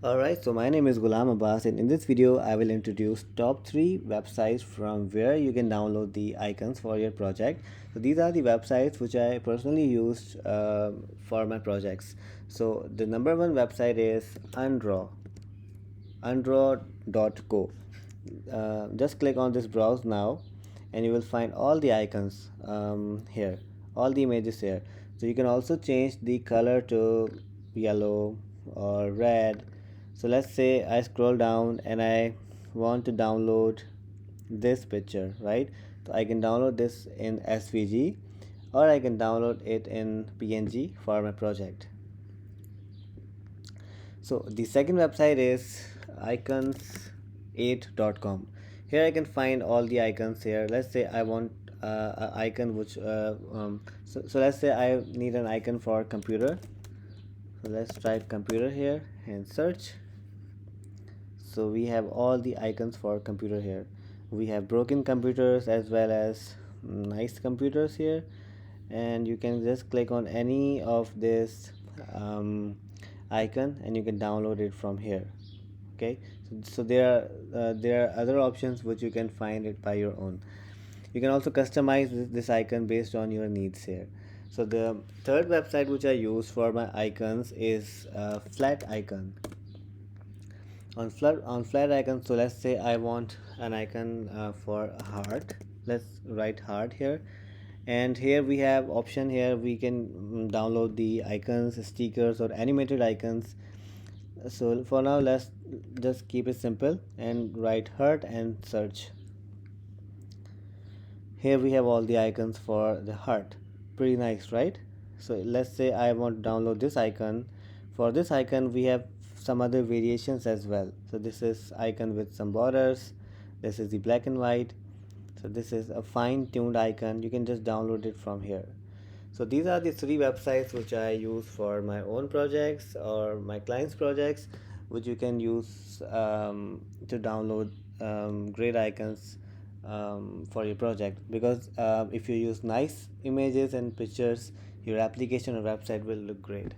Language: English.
Alright, so my name is Ghulam Abbass, and in this video I will introduce top 3 websites from where you can download the icons for your project. So these are the websites which I personally used for my projects. So the number one website is undraw.co. Just click on this browse now and you will find all the icons here, all the images here. So you can also change the color to yellow or red. So let's say I scroll down and I want to download this picture, right? So I can download this in SVG or I can download it in PNG for my project. So the second website is icons8.com. Here I can find all the icons here. Let's say I want an icon which so let's say I need an icon for computer. So let's type computer here and search. So we have all the icons for computer here. We have broken computers as well as nice computers here, and you can just click on any of this icon and you can download it from here. Okay, so there are other options which you can find it by your own. You can also customize this icon based on your needs here. So the third website which I use for my icons is flat icon. On flat icon, so let's say I want an icon for heart. Let's write heart here, and here we have option. Here we can download the icons, stickers, or animated icons. So for now let's just keep it simple and write heart and search. Here we have all the icons for the heart. Pretty nice, right? So let's say I want to download this icon. For this icon we have some other variations as well. So this is icon with some borders. This is the black and white. So this is a fine-tuned icon. You can just download it from here. So these are the 3 websites which I use for my own projects or my clients projects, which you can use to download great icons for your project. Because if you use nice images and pictures, your application or website will look great.